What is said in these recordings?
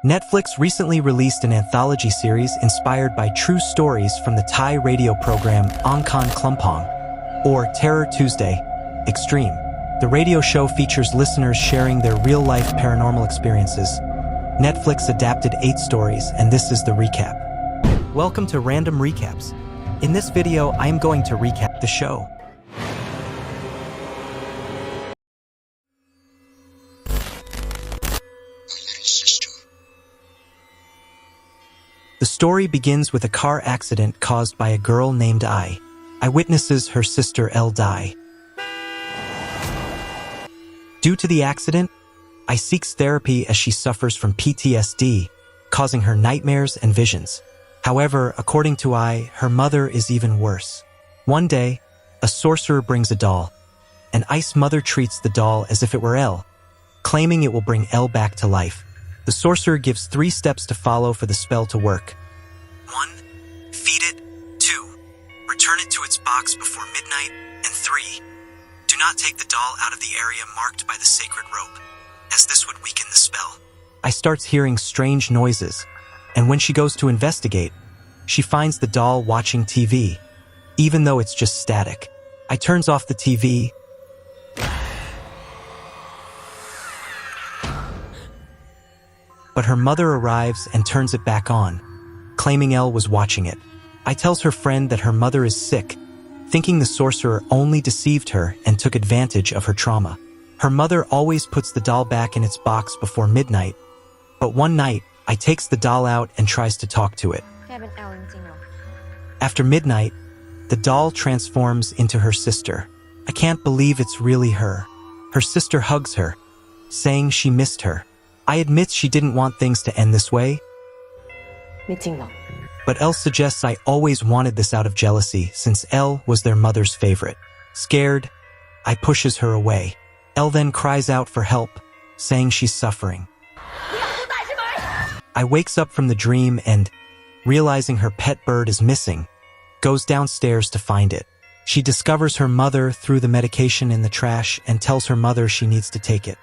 Netflix recently released an anthology series inspired by true stories from the Thai radio program Angkhan Khlumpong, or Terror Tuesday, Extreme. The radio show features listeners sharing their real-life paranormal experiences. Netflix adapted 8 stories, and this is the recap. Welcome to Random Recaps. In this video, I am going to recap the show. The story begins with a car accident caused by a girl named I. I witnesses her sister L die. Due to the accident, I seeks therapy as she suffers from PTSD, causing her nightmares and visions. However, according to I, her mother is even worse. One day, a sorcerer brings a doll, and I's mother treats the doll as if it were L, claiming it will bring L back to life. The sorcerer gives 3 steps to follow for the spell to work. 1. Feed it. 2. Return it to its box before midnight. And 3. Do not take the doll out of the area marked by the sacred rope, as this would weaken the spell. I starts hearing strange noises, and when she goes to investigate, she finds the doll watching TV, even though it's just static. I turns off the TV, but her mother arrives and turns it back on, claiming Elle was watching it. I tells her friend that her mother is sick, thinking the sorcerer only deceived her and took advantage of her trauma. Her mother always puts the doll back in its box before midnight, but one night, I takes the doll out and tries to talk to it. After midnight, the doll transforms into her sister. I can't believe it's really her. Her sister hugs her, saying she missed her. I admit she didn't want things to end this way, but Elle suggests I always wanted this out of jealousy since Elle was their mother's favorite. Scared, I pushes her away. Elle then cries out for help, saying she's suffering. I wakes up from the dream and, realizing her pet bird is missing, goes downstairs to find it. She discovers her mother threw the medication in the trash and tells her mother she needs to take it.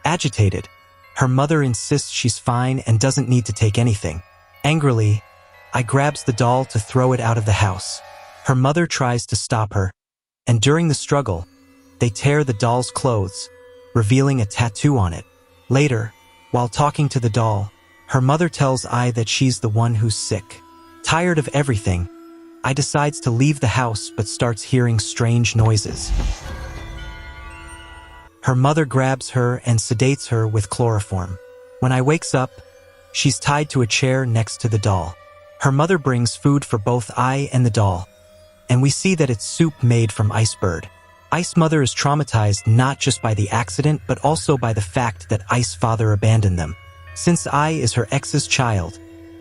Agitated, her mother insists she's fine and doesn't need to take anything. Angrily, I grabs the doll to throw it out of the house. Her mother tries to stop her, and during the struggle, they tear the doll's clothes, revealing a tattoo on it. Later, while talking to the doll, her mother tells I that she's the one who's sick. Tired of everything, I decides to leave the house but starts hearing strange noises. Her mother grabs her and sedates her with chloroform. When I wakes up, she's tied to a chair next to the doll. Her mother brings food for both I and the doll, and we see that it's soup made from ice bird. I's mother is traumatized not just by the accident but also by the fact that I's father abandoned them. Since I is her ex's child,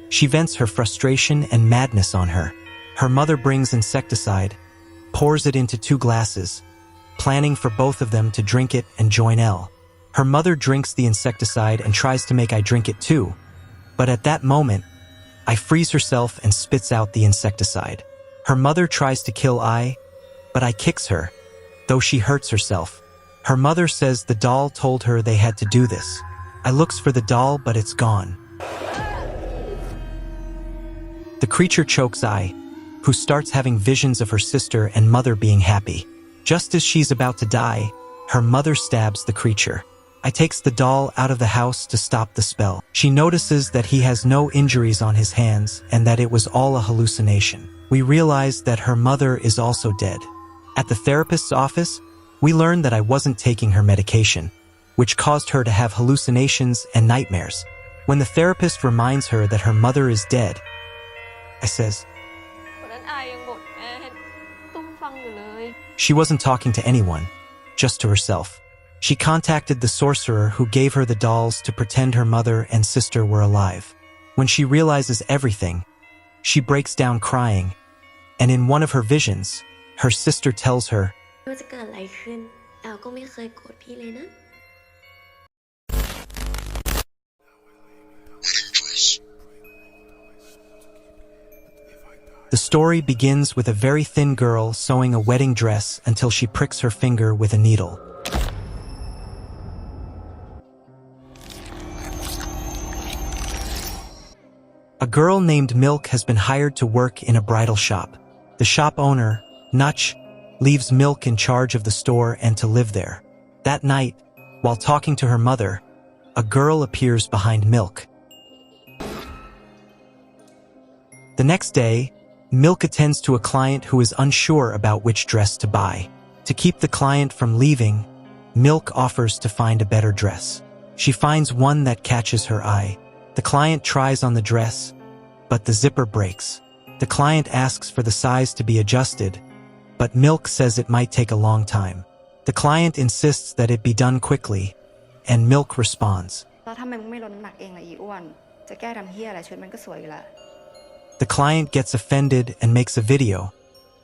she vents her frustration and madness on her. Her mother brings insecticide, pours it into 2 glasses, planning for both of them to drink it and join Elle. Her mother drinks the insecticide and tries to make I drink it too, but at that moment, I freeze herself and spits out the insecticide. Her mother tries to kill I, but I kicks her, though she hurts herself. Her mother says the doll told her they had to do this. I looks for the doll, but it's gone. The creature chokes I, who starts having visions of her sister and mother being happy. Just as she's about to die, her mother stabs the creature. I takes the doll out of the house to stop the spell. She notices that he has no injuries on his hands and that it was all a hallucination. We realize that her mother is also dead. At the therapist's office, we learn that I wasn't taking her medication, which caused her to have hallucinations and nightmares. When the therapist reminds her that her mother is dead, I says, she wasn't talking to anyone, just to herself. She contacted the sorcerer who gave her the dolls to pretend her mother and sister were alive. When she realizes everything, she breaks down crying, and in one of her visions, her sister tells her, The story begins with a very thin girl sewing a wedding dress until she pricks her finger with a needle. A girl named Milk has been hired to work in a bridal shop. The shop owner, Nutch, leaves Milk in charge of the store and to live there. That night, while talking to her mother, a girl appears behind Milk. The next day, Milk attends to a client who is unsure about which dress to buy. To keep the client from leaving, Milk offers to find a better dress. She finds one that catches her eye. The client tries on the dress, but the zipper breaks. The client asks for the size to be adjusted, but Milk says it might take a long time. The client insists that it be done quickly, and Milk responds. The client gets offended and makes a video,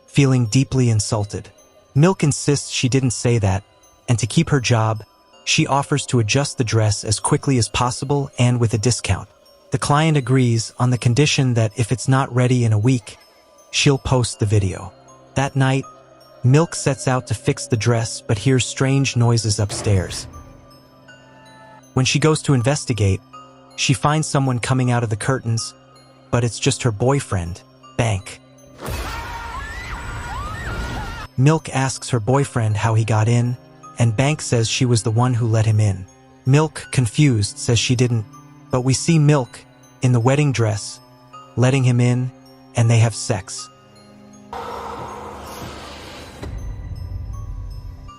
feeling deeply insulted. Milk insists she didn't say that, and to keep her job, she offers to adjust the dress as quickly as possible and with a discount. The client agrees on the condition that if it's not ready in a week, she'll post the video. That night, Milk sets out to fix the dress but hears strange noises upstairs. When she goes to investigate, she finds someone coming out of the curtains, but it's just her boyfriend, Bank. Milk asks her boyfriend how he got in, and Bank says she was the one who let him in. Milk, confused, says she didn't, but we see Milk, in the wedding dress, letting him in, and they have sex.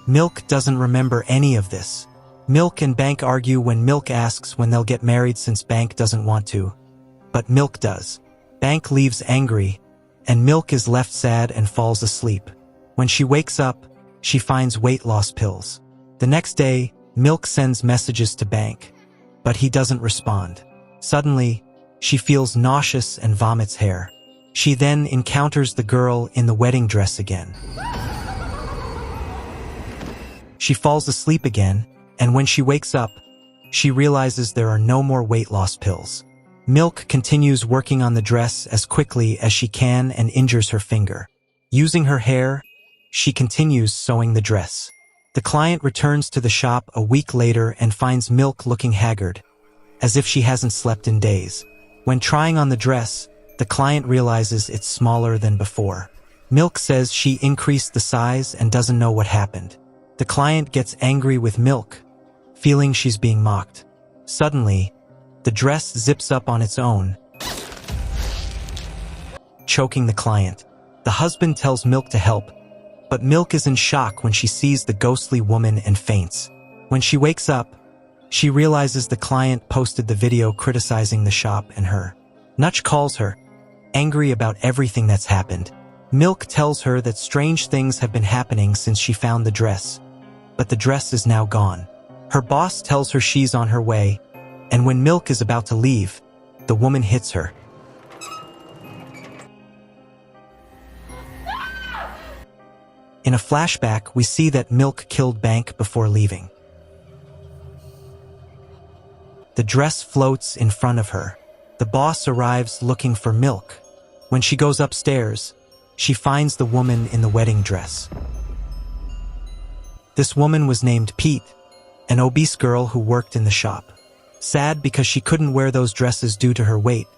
Milk doesn't remember any of this. Milk and Bank argue when Milk asks when they'll get married since Bank doesn't want to. But Milk does. Bank leaves angry, and Milk is left sad and falls asleep. When she wakes up, she finds weight loss pills. The next day, Milk sends messages to Bank, but he doesn't respond. Suddenly, she feels nauseous and vomits hair. She then encounters the girl in the wedding dress again. She falls asleep again, and when she wakes up, she realizes there are no more weight loss pills. Milk continues working on the dress as quickly as she can and injures her finger. Using her hair, she continues sewing the dress. The client returns to the shop a week later and finds Milk looking haggard, as if she hasn't slept in days. When trying on the dress, the client realizes it's smaller than before. Milk says she increased the size and doesn't know what happened. The client gets angry with Milk, feeling she's being mocked. Suddenly, the dress zips up on its own, choking the client. The husband tells Milk to help, but Milk is in shock when she sees the ghostly woman and faints. When she wakes up, she realizes the client posted the video criticizing the shop and her. Nutch calls her, angry about everything that's happened. Milk tells her that strange things have been happening since she found the dress, but the dress is now gone. Her boss tells her she's on her way, and when Milk is about to leave, the woman hits her. In a flashback, we see that Milk killed Bank before leaving. The dress floats in front of her. The boss arrives looking for Milk. When she goes upstairs, she finds the woman in the wedding dress. This woman was named Pete, an obese girl who worked in the shop. Sad because she couldn't wear those dresses due to her weight,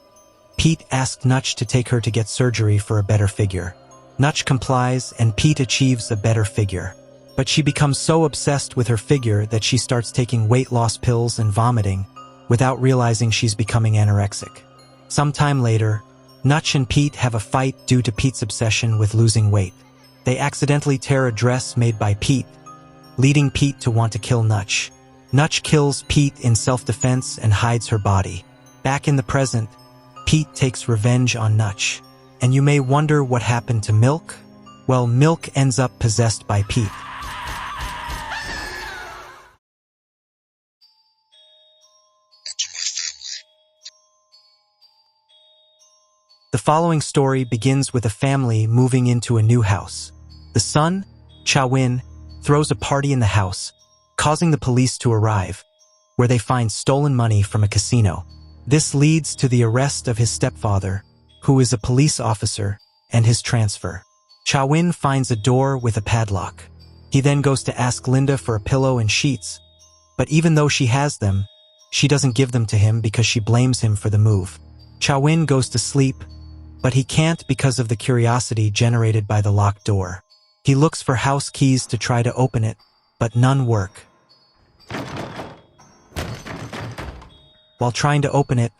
Pete asked Nutch to take her to get surgery for a better figure. Nutch complies and Pete achieves a better figure. But she becomes so obsessed with her figure that she starts taking weight loss pills and vomiting without realizing she's becoming anorexic. Sometime later, Nutch and Pete have a fight due to Pete's obsession with losing weight. They accidentally tear a dress made by Pete, leading Pete to want to kill Nutch. Nutch kills Pete in self-defense and hides her body. Back in the present, Pete takes revenge on Nutch. And you may wonder what happened to Milk? Well, Milk ends up possessed by Pete. The following story begins with a family moving into a new house. The son, Chawin, throws a party in the house, causing the police to arrive, where they find stolen money from a casino. This leads to the arrest of his stepfather, who is a police officer, and his transfer. Chawin finds a door with a padlock. He then goes to ask Linda for a pillow and sheets, but even though she has them, she doesn't give them to him because she blames him for the move. Chawin goes to sleep, but he can't because of the curiosity generated by the locked door. He looks for house keys to try to open it, but none work. While trying to open it,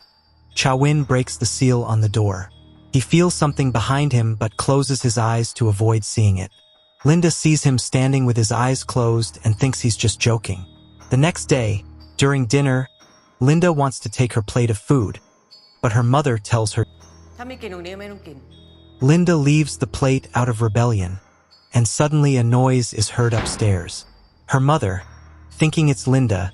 Chawin breaks the seal on the door. He feels something behind him but closes his eyes to avoid seeing it. Linda sees him standing with his eyes closed and thinks he's just joking. The next day, during dinner, Linda wants to take her plate of food, but her mother tells her. Linda leaves the plate out of rebellion, and suddenly a noise is heard upstairs. Her mother, thinking it's Linda,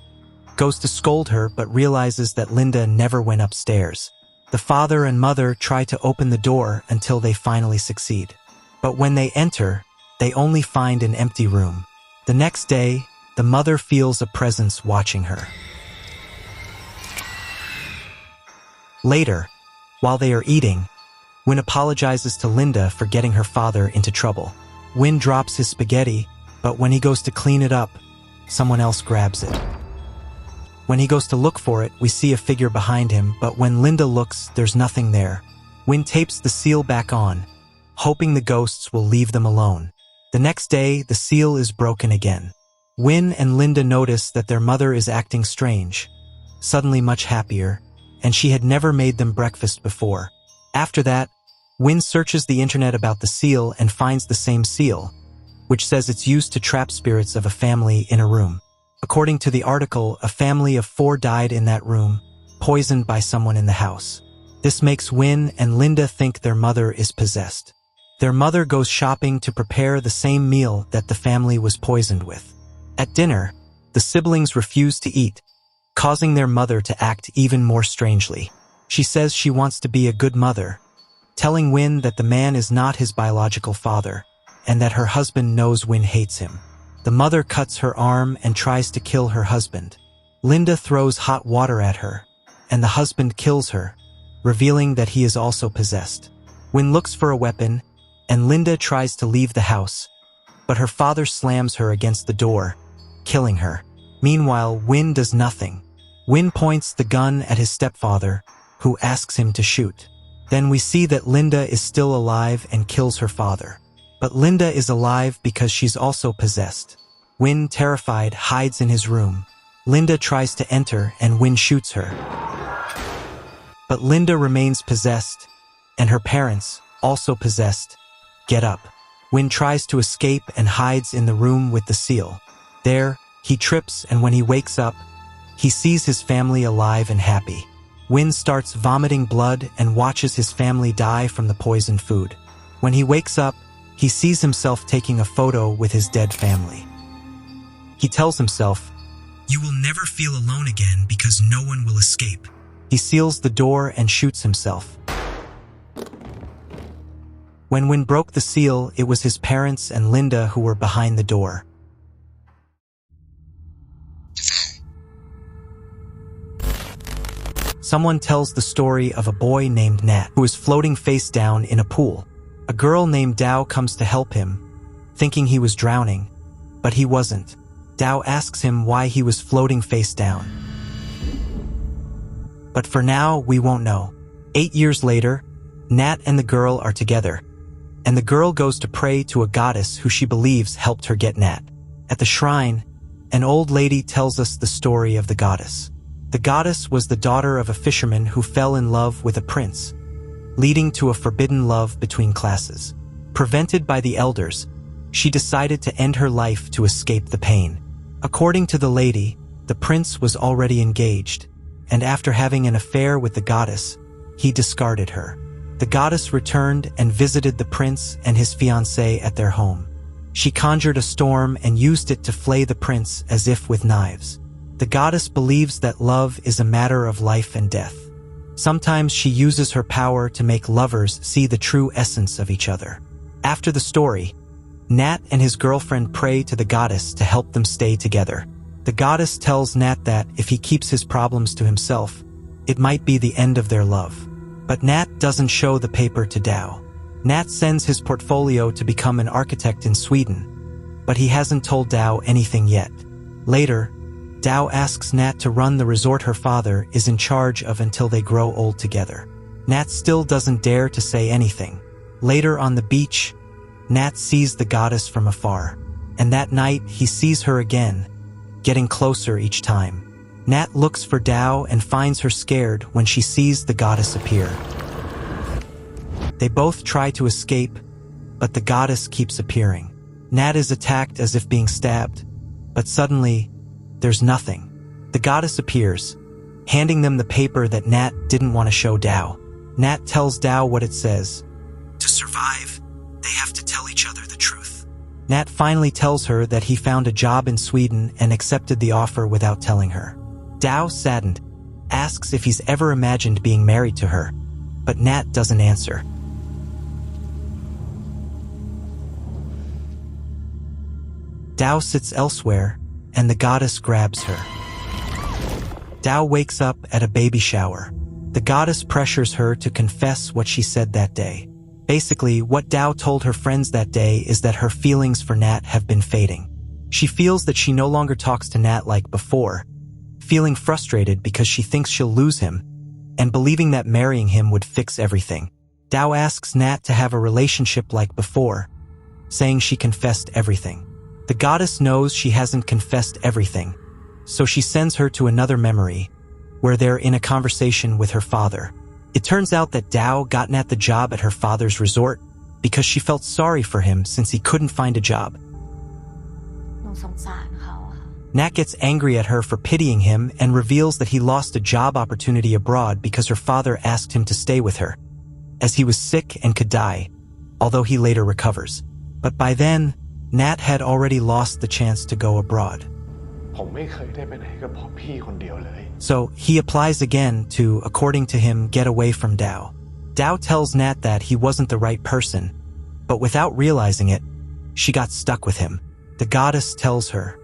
goes to scold her but realizes that Linda never went upstairs. The father and mother try to open the door until they finally succeed. But when they enter, they only find an empty room. The next day, the mother feels a presence watching her. Later, while they are eating, Win apologizes to Linda for getting her father into trouble. Win drops his spaghetti, but when he goes to clean it up, someone else grabs it. When he goes to look for it, we see a figure behind him, but when Linda looks, there's nothing there. Win tapes the seal back on, hoping the ghosts will leave them alone. The next day, the seal is broken again. Win and Linda notice that their mother is acting strange, suddenly much happier, and she had never made them breakfast before. After that, Win searches the internet about the seal and finds the same seal, which says it's used to trap spirits of a family in a room. According to the article, a family of 4 died in that room, poisoned by someone in the house. This makes Win and Linda think their mother is possessed. Their mother goes shopping to prepare the same meal that the family was poisoned with. At dinner, the siblings refuse to eat, causing their mother to act even more strangely. She says she wants to be a good mother, telling Win that the man is not his biological father, and that her husband knows Win hates him. The mother cuts her arm and tries to kill her husband. Linda throws hot water at her, and the husband kills her, revealing that he is also possessed. Win looks for a weapon, and Linda tries to leave the house, but her father slams her against the door, killing her. Meanwhile, Win does nothing. Win points the gun at his stepfather, who asks him to shoot. Then we see that Linda is still alive and kills her father. But Linda is alive because she's also possessed. Win, terrified, hides in his room. Linda tries to enter and Win shoots her. But Linda remains possessed, and her parents, also possessed, get up. Win tries to escape and hides in the room with the seal. There, he trips, and when he wakes up, he sees his family alive and happy. Win starts vomiting blood and watches his family die from the poisoned food. When he wakes up, he sees himself taking a photo with his dead family. He tells himself, "You will never feel alone again because no one will escape." He seals the door and shoots himself. When Win broke the seal, it was his parents and Linda who were behind the door. Someone tells the story of a boy named Nat who is floating face down in a pool. A girl named Dao comes to help him, thinking he was drowning, but he wasn't. Dao asks him why he was floating face down. But for now, we won't know. 8 years later, Nat and the girl are together, and the girl goes to pray to a goddess who she believes helped her get Nat. At the shrine, an old lady tells us the story of the goddess. The goddess was the daughter of a fisherman who fell in love with a prince, leading to a forbidden love between classes. Prevented by the elders, she decided to end her life to escape the pain. According to the lady, the prince was already engaged, and after having an affair with the goddess, he discarded her. The goddess returned and visited the prince and his fiancée at their home. She conjured a storm and used it to flay the prince as if with knives. The goddess believes that love is a matter of life and death. Sometimes she uses her power to make lovers see the true essence of each other. After the story, Nat and his girlfriend pray to the goddess to help them stay together. The goddess tells Nat that if he keeps his problems to himself, it might be the end of their love. But Nat doesn't show the paper to Dao. Nat sends his portfolio to become an architect in Sweden, but he hasn't told Dao anything yet. Later, Dao asks Nat to run the resort her father is in charge of until they grow old together. Nat still doesn't dare to say anything. Later on the beach, Nat sees the goddess from afar. And that night, he sees her again, getting closer each time. Nat looks for Dao and finds her scared when she sees the goddess appear. They both try to escape, but the goddess keeps appearing. Nat is attacked as if being stabbed, but suddenly, there's nothing. The goddess appears, handing them the paper that Nat didn't want to show Dao. Nat tells Dao what it says. To survive, they have to tell each other the truth. Nat finally tells her that he found a job in Sweden and accepted the offer without telling her. Dao, saddened, asks if he's ever imagined being married to her, but Nat doesn't answer. Dao sits elsewhere, and the goddess grabs her. Dao wakes up at a baby shower. The goddess pressures her to confess what she said that day. Basically, what Dao told her friends that day is that her feelings for Nat have been fading. She feels that she no longer talks to Nat like before, feeling frustrated because she thinks she'll lose him, and believing that marrying him would fix everything. Dao asks Nat to have a relationship like before, saying she confessed everything. The goddess knows she hasn't confessed everything, so she sends her to another memory, where they're in a conversation with her father. It turns out that Dao got Nat the job at her father's resort because she felt sorry for him since he couldn't find a job. Nat gets angry at her for pitying him and reveals that he lost a job opportunity abroad because her father asked him to stay with her, as he was sick and could die, although he later recovers. But by then, Nat had already lost the chance to go abroad. So he applies again to, according to him, get away from Dao. Dao tells Nat that he wasn't the right person, but without realizing it, she got stuck with him. The goddess tells her.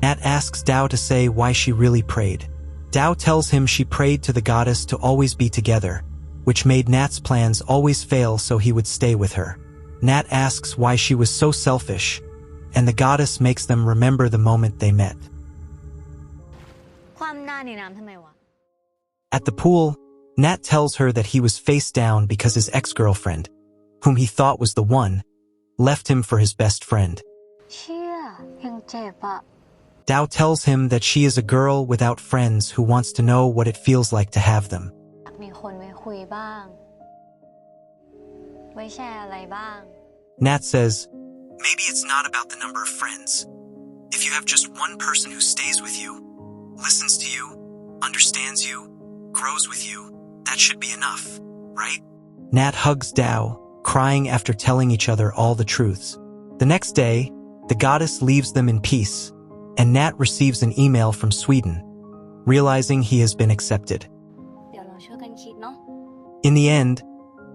Nat asks Dao to say why she really prayed. Dao tells him she prayed to the goddess to always be together, which made Nat's plans always fail so he would stay with her. Nat asks why she was so selfish, and the goddess makes them remember the moment they met. At the pool, Nat tells her that he was face down because his ex-girlfriend, whom he thought was the one, left him for his best friend. Dao tells him that she is a girl without friends who wants to know what it feels like to have them. Nat says, maybe it's not about the number of friends. If you have just one person who stays with you, listens to you, understands you, grows with you, that should be enough, right? Nat hugs Dao, crying after telling each other all the truths. The next day, the goddess leaves them in peace, and Nat receives an email from Sweden, realizing he has been accepted. In the end,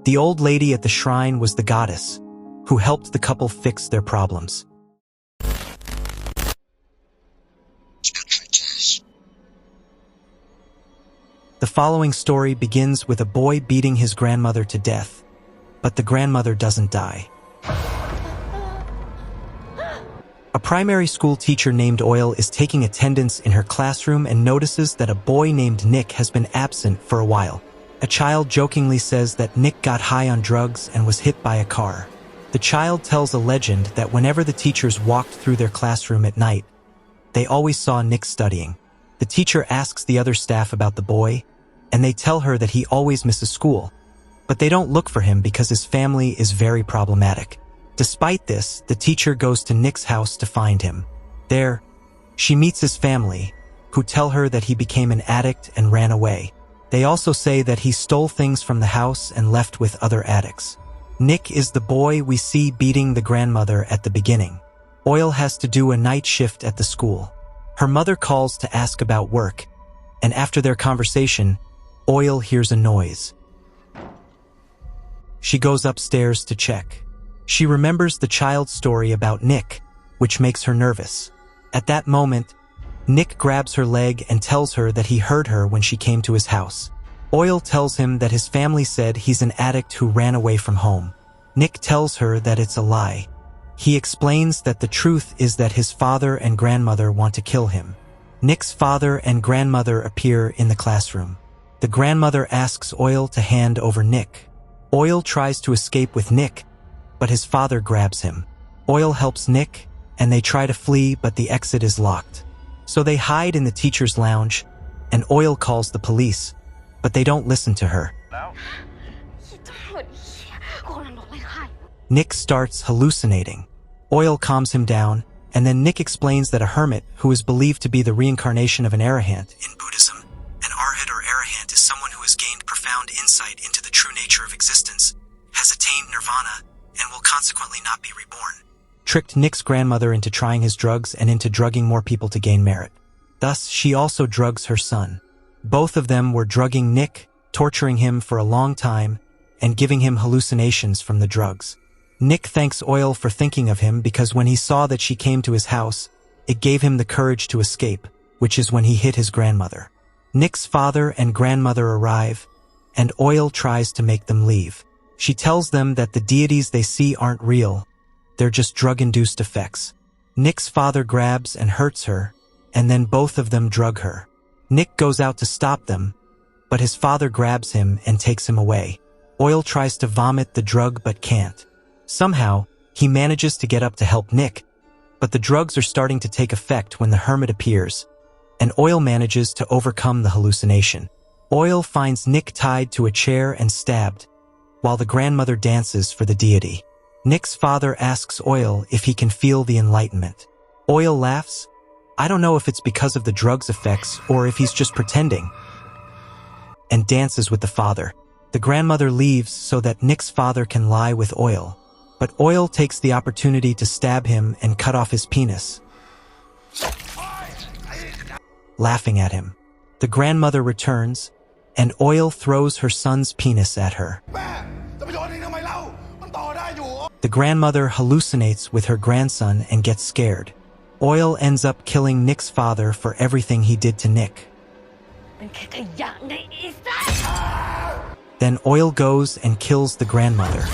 the old lady at the shrine was the goddess, who helped the couple fix their problems. Spectral Class. The following story begins with a boy beating his grandmother to death, but the grandmother doesn't die. A primary school teacher named Oil is taking attendance in her classroom and notices that a boy named Nick has been absent for a while. A child jokingly says that Nick got high on drugs and was hit by a car. The child tells a legend that whenever the teachers walked through their classroom at night, they always saw Nick studying. The teacher asks the other staff about the boy, and they tell her that he always misses school, but they don't look for him because his family is very problematic. Despite this, the teacher goes to Nick's house to find him. There, she meets his family, who tell her that he became an addict and ran away. They also say that he stole things from the house and left with other addicts. Nick is the boy we see beating the grandmother at the beginning. Oil has to do a night shift at the school. Her mother calls to ask about work, and after their conversation, Oil hears a noise. She goes upstairs to check. She remembers the child's story about Nick, which makes her nervous. At that moment, Nick grabs her leg and tells her that he heard her when she came to his house. Oil tells him that his family said he's an addict who ran away from home. Nick tells her that it's a lie. He explains that the truth is that his father and grandmother want to kill him. Nick's father and grandmother appear in the classroom. The grandmother asks Oil to hand over Nick. Oil tries to escape with Nick, but his father grabs him. Oil helps Nick, and they try to flee, but the exit is locked. So they hide in the teacher's lounge, and Oil calls the police, but they don't listen to her. Nick starts hallucinating. Oil calms him down, and then Nick explains that a hermit, who is believed to be the reincarnation of an arahant in Buddhism, an arhat or arahant is someone who has gained profound insight into the true nature of existence, has attained nirvana, and will consequently not be reborn, tricked Nick's grandmother into trying his drugs and into drugging more people to gain merit. Thus, she also drugs her son. Both of them were drugging Nick, torturing him for a long time, and giving him hallucinations from the drugs. Nick thanks Oil for thinking of him because when he saw that she came to his house, it gave him the courage to escape, which is when he hit his grandmother. Nick's father and grandmother arrive, and Oil tries to make them leave. She tells them that the deities they see aren't real, they're just drug-induced effects. Nick's father grabs and hurts her, and then both of them drug her. Nick goes out to stop them, but his father grabs him and takes him away. Oil tries to vomit the drug but can't. Somehow, he manages to get up to help Nick, but the drugs are starting to take effect when the hermit appears, and Oil manages to overcome the hallucination. Oil finds Nick tied to a chair and stabbed, while the grandmother dances for the deity. Nick's father asks Oil if he can feel the enlightenment. Oil laughs. I don't know if it's because of the drugs' effects or if he's just pretending, and dances with the father. The grandmother leaves so that Nick's father can lie with Oil, but Oil takes the opportunity to stab him and cut off his penis, laughing at him. The grandmother returns, and Oil throws her son's penis at her. The grandmother hallucinates with her grandson and gets scared. Oil ends up killing Nick's father for everything he did to Nick. Then Oil goes and kills the grandmother.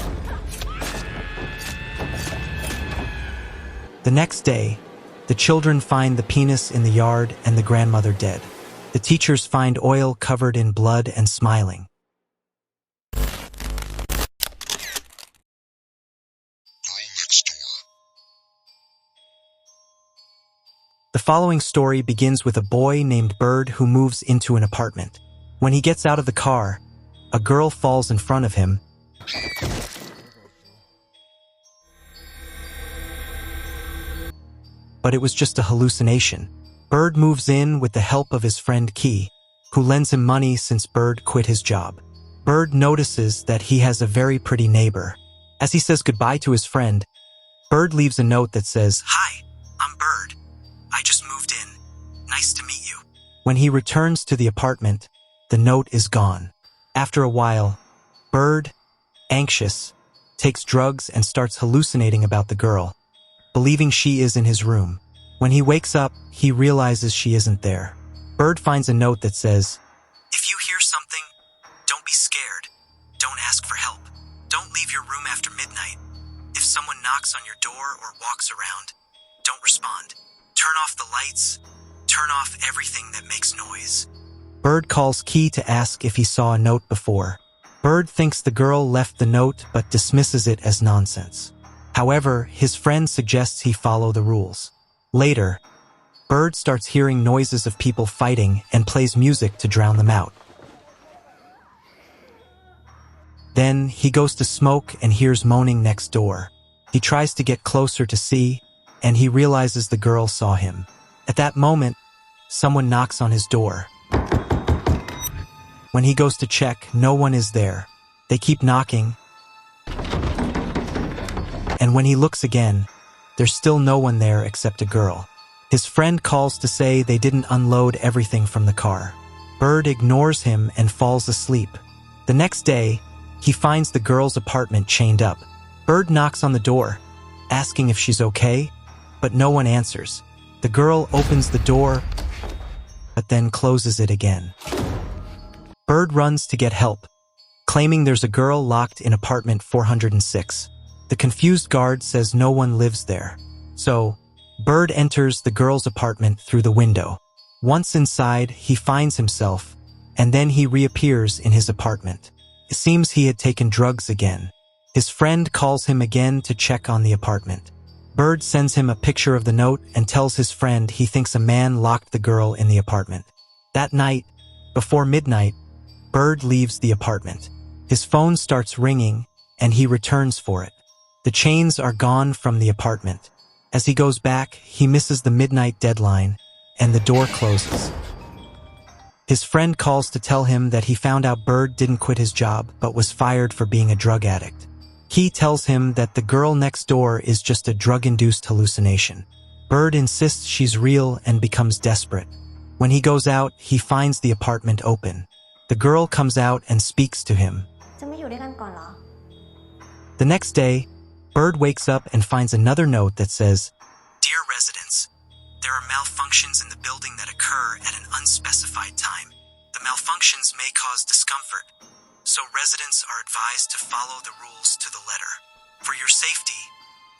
The next day, the children find the penis in the yard and the grandmother dead. The teachers find Oil covered in blood and smiling. Girl next door. The following story begins with a boy named Bird who moves into an apartment. When he gets out of the car, a girl falls in front of him, but it was just a hallucination. Bird moves in with the help of his friend Key, who lends him money since Bird quit his job. Bird notices that he has a very pretty neighbor. As he says goodbye to his friend, Bird leaves a note that says, "Hi, I'm Bird. I just moved in. Nice to meet you." When he returns to the apartment, the note is gone. After a while, Bird, anxious, takes drugs and starts hallucinating about the girl, believing she is in his room. When he wakes up, he realizes she isn't there. Bird finds a note that says, "If you hear something, don't be scared. Don't ask for help. Don't leave your room after midnight. If someone knocks on your door or walks around, don't respond. Turn off the lights. Turn off everything that makes noise." Bird calls Key to ask if he saw a note before. Bird thinks the girl left the note but dismisses it as nonsense. However, his friend suggests he follow the rules. Later, Bird starts hearing noises of people fighting and plays music to drown them out. Then, he goes to smoke and hears moaning next door. He tries to get closer to see, and he realizes the girl saw him. At that moment, someone knocks on his door. When he goes to check, no one is there. They keep knocking, and when he looks again, there's still no one there except a girl. His friend calls to say they didn't unload everything from the car. Bird ignores him and falls asleep. The next day, he finds the girl's apartment chained up. Bird knocks on the door, asking if she's okay, but no one answers. The girl opens the door, but then closes it again. Bird runs to get help, claiming there's a girl locked in apartment 406. The confused guard says no one lives there. So, Bird enters the girl's apartment through the window. Once inside, he finds himself, and then he reappears in his apartment. It seems he had taken drugs again. His friend calls him again to check on the apartment. Bird sends him a picture of the note and tells his friend he thinks a man locked the girl in the apartment. That night, before midnight, Bird leaves the apartment. His phone starts ringing, and he returns for it. The chains are gone from the apartment. As he goes back, he misses the midnight deadline, and the door closes. His friend calls to tell him that he found out Bird didn't quit his job, but was fired for being a drug addict. He tells him that the girl next door is just a drug-induced hallucination. Bird insists she's real and becomes desperate. When he goes out, he finds the apartment open. The girl comes out and speaks to him. The next day, Bird wakes up and finds another note that says, "Dear residents, there are malfunctions in the building that occur at an unspecified time. The malfunctions may cause discomfort, so residents are advised to follow the rules to the letter. For your safety,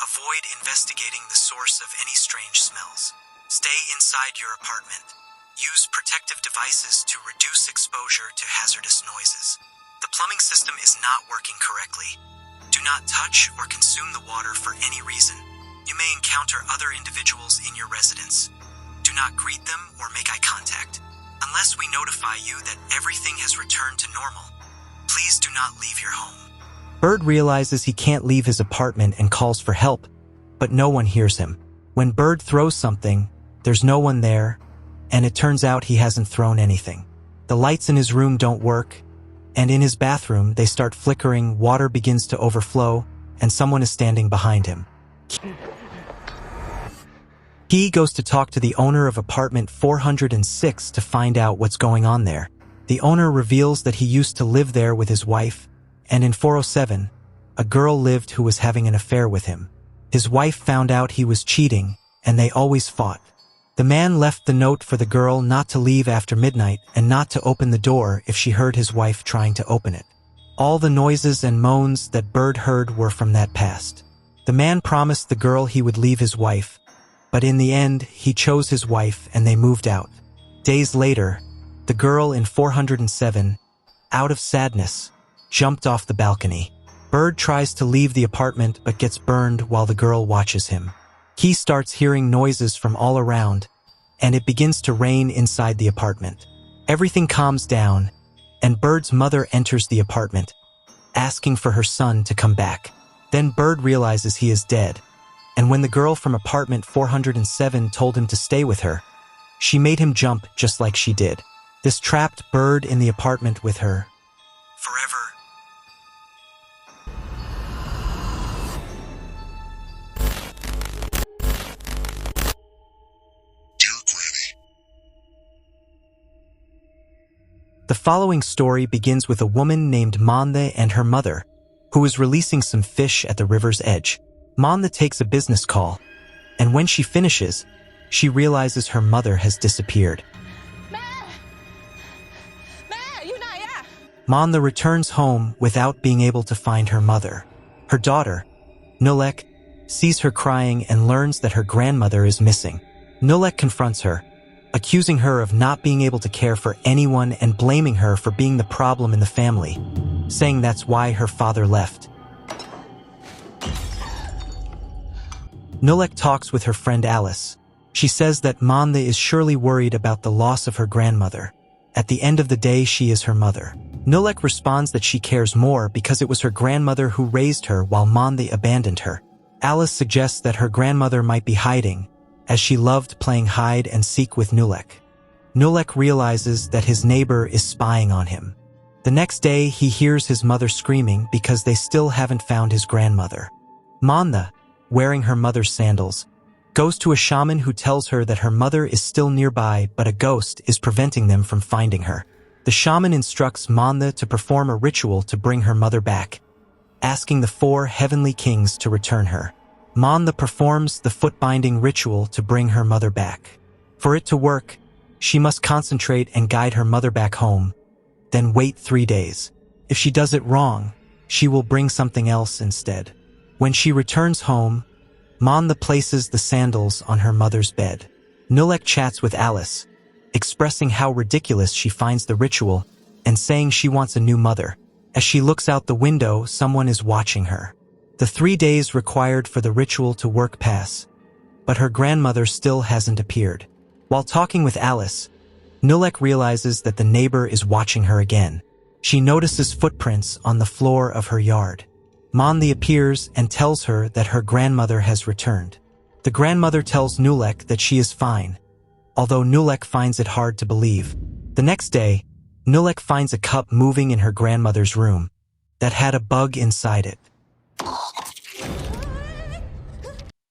avoid investigating the source of any strange smells. Stay inside your apartment. Use protective devices to reduce exposure to hazardous noises. The plumbing system is not working correctly. Do not touch or consume the water for any reason. You may encounter other individuals in your residence. Do not greet them or make eye contact. Unless we notify you that everything has returned to normal, please do not leave your home." Bird realizes he can't leave his apartment and calls for help, but no one hears him. When Bird throws something, there's no one there, and it turns out he hasn't thrown anything. The lights in his room don't work, and in his bathroom they start flickering, water begins to overflow, and someone is standing behind him. He goes to talk to the owner of apartment 406 to find out what's going on there. The owner reveals that he used to live there with his wife, and in 407, a girl lived who was having an affair with him. His wife found out he was cheating, and they always fought. The man left the note for the girl not to leave after midnight and not to open the door if she heard his wife trying to open it. All the noises and moans that Bird heard were from that past. The man promised the girl he would leave his wife, but in the end, he chose his wife and they moved out. Days later, the girl in 407, out of sadness, jumped off the balcony. Bird tries to leave the apartment but gets burned while the girl watches him. He starts hearing noises from all around, and it begins to rain inside the apartment. Everything calms down, and Bird's mother enters the apartment, asking for her son to come back. Then Bird realizes he is dead, and when the girl from apartment 407 told him to stay with her, she made him jump just like she did. This trapped Bird in the apartment with her forever. The following story begins with a woman named Manda and her mother, who is releasing some fish at the river's edge. Manda takes a business call, and when she finishes, she realizes her mother has disappeared. Manda returns home without being able to find her mother. Her daughter, Nulek, sees her crying and learns that her grandmother is missing. Nulek confronts her, accusing her of not being able to care for anyone and blaming her for being the problem in the family, saying that's why her father left. Nulek talks with her friend Alice. She says that Manda is surely worried about the loss of her grandmother. At the end of the day, she is her mother. Nulek responds that she cares more because it was her grandmother who raised her while Manda abandoned her. Alice suggests that her grandmother might be hiding, as she loved playing hide and seek with Nulek. Nulek realizes that his neighbor is spying on him. The next day, he hears his mother screaming because they still haven't found his grandmother. Manda, wearing her mother's sandals, goes to a shaman who tells her that her mother is still nearby but a ghost is preventing them from finding her. The shaman instructs Manda to perform a ritual to bring her mother back, asking the 4 heavenly kings to return her. Manda performs the foot-binding ritual to bring her mother back. For it to work, she must concentrate and guide her mother back home, then wait 3 days. If she does it wrong, she will bring something else instead. When she returns home, Manda places the sandals on her mother's bed. Nulek chats with Alice, expressing how ridiculous she finds the ritual and saying she wants a new mother. As she looks out the window, someone is watching her. The 3 days required for the ritual to work pass, but her grandmother still hasn't appeared. While talking with Alice, Nulek realizes that the neighbor is watching her again. She notices footprints on the floor of her yard. Mondi appears and tells her that her grandmother has returned. The grandmother tells Nulek that she is fine, although Nulek finds it hard to believe. The next day, Nulek finds a cup moving in her grandmother's room that had a bug inside it.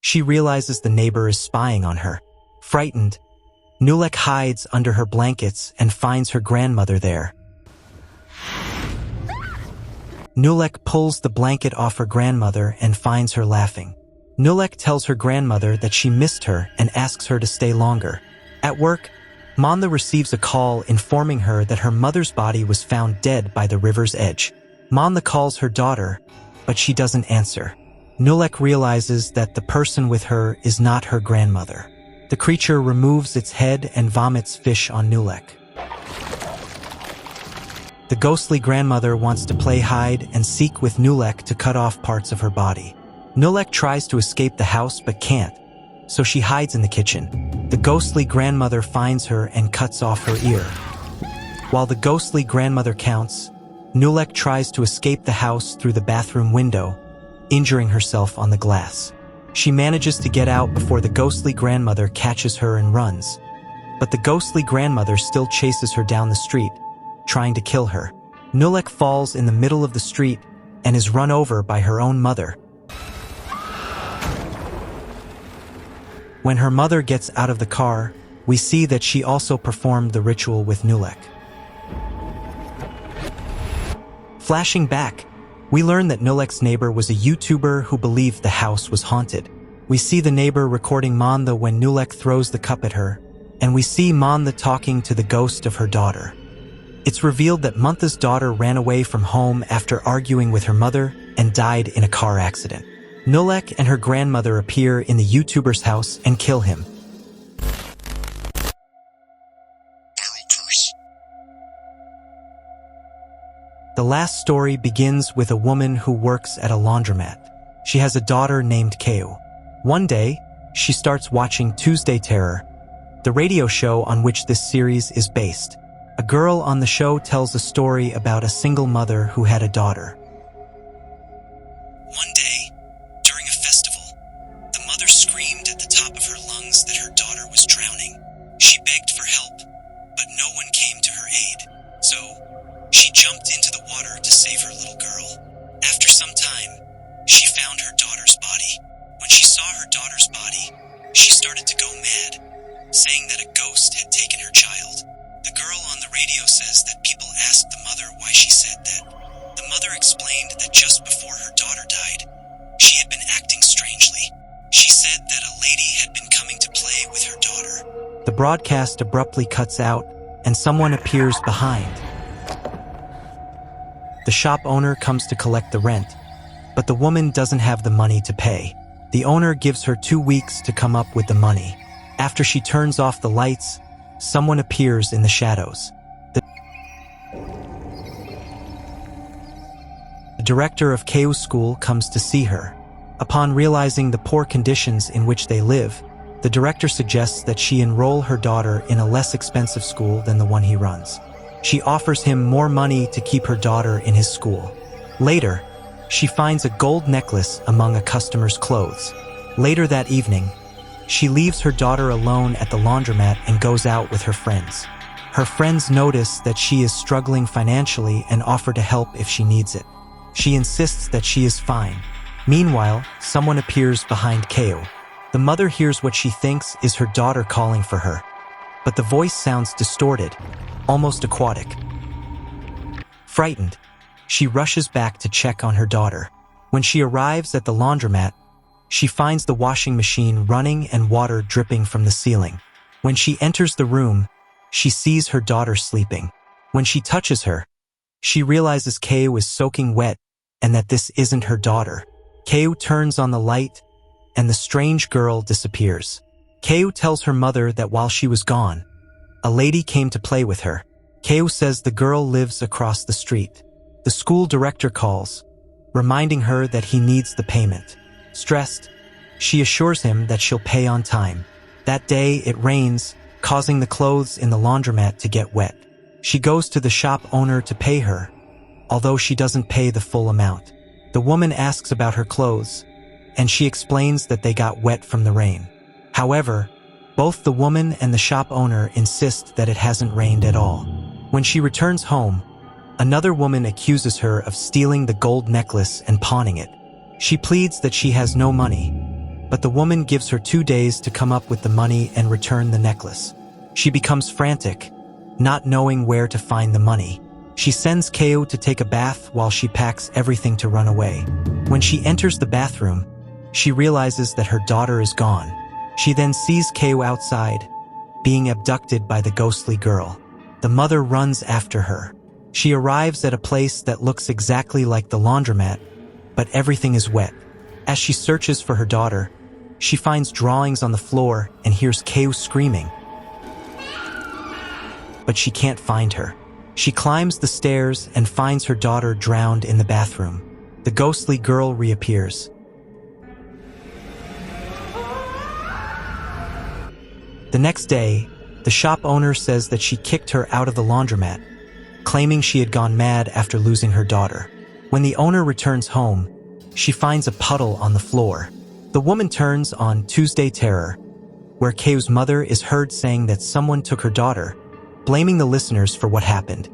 She realizes the neighbor is spying on her. Frightened, Nulek hides under her blankets and finds her grandmother there. Nulek pulls the blanket off her grandmother and finds her laughing. Nulek tells her grandmother that she missed her and asks her to stay longer. At work, Manda receives a call informing her that her mother's body was found dead by the river's edge. Manda calls her daughter, but she doesn't answer. Nulek realizes that the person with her is not her grandmother. The creature removes its head and vomits fish on Nulek. The ghostly grandmother wants to play hide and seek with Nulek to cut off parts of her body. Nulek tries to escape the house but can't, so she hides in the kitchen. The ghostly grandmother finds her and cuts off her ear. While the ghostly grandmother counts, Nulek tries to escape the house through the bathroom window, injuring herself on the glass. She manages to get out before the ghostly grandmother catches her and runs. But the ghostly grandmother still chases her down the street, trying to kill her. Nulek falls in the middle of the street and is run over by her own mother. When her mother gets out of the car, we see that she also performed the ritual with Nulek. Flashing back, we learn that Nulek's neighbor was a YouTuber who believed the house was haunted. We see the neighbor recording Manda when Nulek throws the cup at her, and we see Manda talking to the ghost of her daughter. It's revealed that Manda's daughter ran away from home after arguing with her mother and died in a car accident. Nulek and her grandmother appear in the YouTuber's house and kill him. Viral curse. The last story begins with a woman who works at a laundromat. She has a daughter named Keu. One day, she starts watching Tuesday Terror, the radio show on which this series is based. A girl on the show tells a story about a single mother who had a daughter. One day, during a festival, the mother screamed at the top of her lungs that her daughter was drowning. She begged for help, but no one came to her aid, so she jumped into the water to save her little girl. After some time, she found her daughter's body. When she saw her daughter's body, she started to go mad, saying that a ghost had taken her child. The girl on the radio says that people asked the mother why she said that. The mother explained that just before her daughter died, she had been acting strangely. She said that a lady had been coming to play with her daughter. The broadcast abruptly cuts out, and someone appears behind. The shop owner comes to collect the rent, but the woman doesn't have the money to pay. The owner gives her 2 weeks to come up with the money. After she turns off the lights, someone appears in the shadows. The director of Keu's school comes to see her. Upon realizing the poor conditions in which they live, the director suggests that she enroll her daughter in a less expensive school than the one he runs. She offers him more money to keep her daughter in his school. Later, she finds a gold necklace among a customer's clothes. Later that evening, she leaves her daughter alone at the laundromat and goes out with her friends. Her friends notice that she is struggling financially and offer to help if she needs it. She insists that she is fine. Meanwhile, someone appears behind Keu. The mother hears what she thinks is her daughter calling for her, but the voice sounds distorted, almost aquatic. Frightened, she rushes back to check on her daughter. When she arrives at the laundromat, she finds the washing machine running and water dripping from the ceiling. When she enters the room, she sees her daughter sleeping. When she touches her, she realizes Keu is soaking wet and that this isn't her daughter. Keu turns on the light, and the strange girl disappears. Keu tells her mother that while she was gone, A lady came to play with her. Keo says the girl lives across the street. The school director calls, reminding her that he needs the payment. Stressed, she assures him that she'll pay on time. That day, it rains, causing the clothes in the laundromat to get wet. She goes to the shop owner to pay her, although she doesn't pay the full amount. The woman asks about her clothes, and she explains that they got wet from the rain. However, both the woman and the shop owner insist that it hasn't rained at all. When she returns home, another woman accuses her of stealing the gold necklace and pawning it. She pleads that she has no money, but the woman gives her 2 days to come up with the money and return the necklace. She becomes frantic, not knowing where to find the money. She sends Keo to take a bath while she packs everything to run away. When she enters the bathroom, she realizes that her daughter is gone. She then sees Keo outside, being abducted by the ghostly girl. The mother runs after her. She arrives at a place that looks exactly like the laundromat, but everything is wet. As she searches for her daughter, she finds drawings on the floor and hears Keo screaming. But she can't find her. She climbs the stairs and finds her daughter drowned in the bathroom. The ghostly girl reappears. The next day, the shop owner says that she kicked her out of the laundromat, claiming she had gone mad after losing her daughter. When the owner returns home, she finds a puddle on the floor. The woman turns on Tuesday Terror, where Keo's mother is heard saying that someone took her daughter, blaming the listeners for what happened.